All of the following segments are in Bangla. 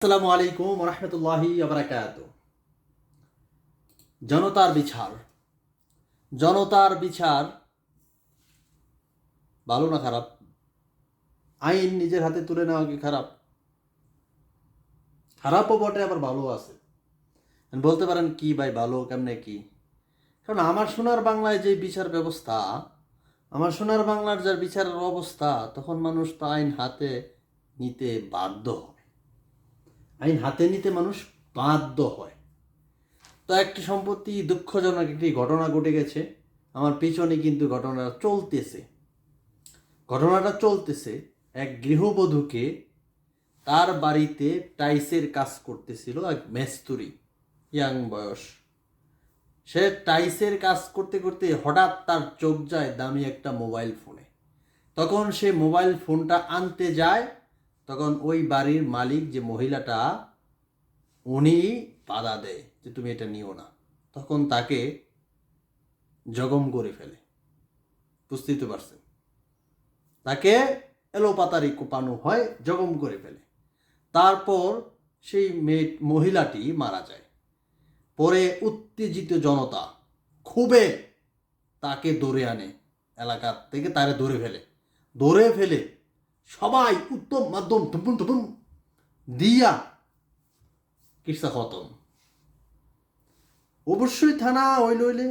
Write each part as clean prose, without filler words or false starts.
আসসালামু আলাইকুম রহমতুল্লাহি আবরাকাত। জনতার বিচার, জনতার বিচার ভালো না খারাপ? আইন নিজের হাতে তুলে নেওয়া কি খারাপ? খারাপও বটে, আবার ভালো আছে। বলতে পারেন কি ভাই ভালো কেমনে কি? কারণ আমার সোনার বাংলায় যে বিচার ব্যবস্থা, আমার সোনার বাংলার যার বিচারের অবস্থা, তখন মানুষ তো আইন হাতে নিতে বাধ্য হয়। আইন হাতে নিতে মানুষ বাধ্য হয়। তো একটি সম্প্রতি দুঃখজনক একটি ঘটনা ঘটে গেছে। আমার পিছনে কিন্তু ঘটনাটা চলতেছে। এক গৃহবধূকে তার বাড়িতে টাইসের কাজ করতেছিল এক মেস্তুরি, ইয়াং বয়স। সে টাইসের কাজ করতে করতে হঠাৎ তার চোখ যায় দামি একটা মোবাইল ফোনে। তখন সে মোবাইল ফোনটা আনতে যায়, তখন ওই বাড়ির মালিক যে মহিলাটা, উনি বাধা দেয় যে তুমি এটা নিও না। তখন তাকে জখম করে ফেলে। বুঝতেই তো পারছেন, তাকে এলোপাতারি কোপানো হয়, জখম করে ফেলে। তারপর সেই মহিলাটি মারা যায়। পরে উত্তেজিত জনতা খুবই তাকে ধরে আনে, এলাকা থেকে তারে ধরে ফেলে সবাই উত্তম মাধ্যম টুপুন টুপুন দিয়া কিসা খতম। অবশ্যই থানা লইলে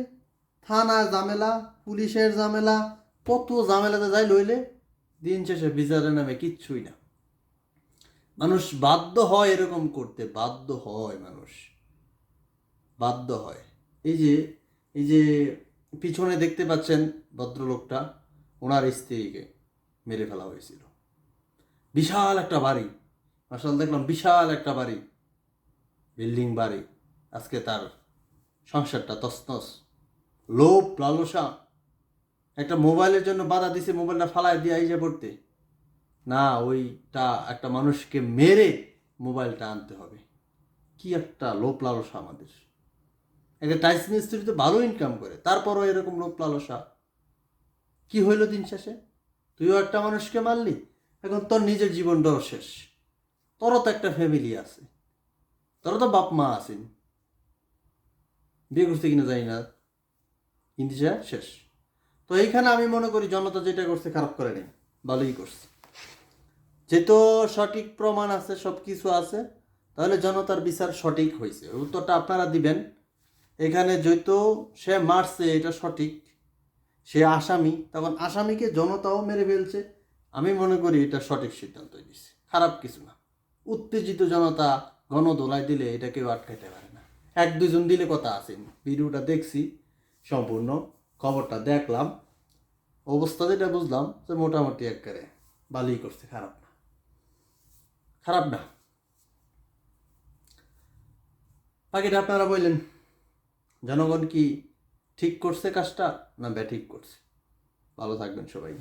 থানা ঝামেলা, পুলিশের ঝামেলা, কত ঝামেলাতে যাই লইলে দিন শেষে বিচারের নামে কিচ্ছুই না। মানুষ বাধ্য হয় এরকম করতে, মানুষ বাধ্য হয়। এই যে পিছনে দেখতে পাচ্ছেন ভদ্রলোকটা, ওনার স্ত্রীকে মেরে ফেলা হয়েছিল। বিশাল একটা বাড়ি, আসলে দেখলাম বিশাল একটা বাড়ি, বিল্ডিং বাড়ি। আজকে তার সংসারটা তছনছ। লোভ লালসা, একটা মোবাইলের জন্য বাধা দিছে, মোবাইলটা ফালায় দিয়ে আইজা পড়তে না, ওইটা একটা মানুষকে মেরে মোবাইলটা আনতে হবে। কি একটা লোভ লালসা আমাদের! একটা টাইস মিস্ত্রি তো ভালো ইনকাম করে, তারপরও এরকম লোভ লালসা। কি হইল দিন শেষে? তুইও একটা মানুষকে মারলি, এখন তোর নিজের জীবনটাও শেষ। তোরও তো একটা ফ্যামিলি আছে, তোরও তো বাপ মা আছেন, বিয়ে করছে কিনা জানি না, কিন্তু শেষ। তো এইখানে আমি মনে করি জনতা যেটা করছে খারাপ করে নেই, ভালোই করছে। যেহেতু সঠিক প্রমাণ আছে, সব কিছু আছে, তাহলে জনতার বিচার সঠিক হয়েছে। উত্তরটা আপনারা দিবেন। এখানে যেহেতু সে মারছে, এটা সঠিক, সে আসামি, তখন আসামিকে জনতাও মেরে ফেলছে। আমি মনে করি এটা সঠিক সিদ্ধান্ত দিচ্ছে, খারাপ কিছু না। উত্তেজিত জনতা গণদোলায় দিলে এটা কেউ আটকাইতে পারে না। এক দুজন দিলে কথা আছেন। ভিডিওটা দেখছি সম্পূর্ণ, খবরটা দেখলাম, অবস্থা যেটা বুঝলাম যে মোটামুটি একেবারে ভালোই করছে, খারাপ না। বাকিটা আপনারা বললেন, জনগণ কি ঠিক করছে কাজটা না ব্যাঠিক করছে? ভালো থাকবেন সবাই।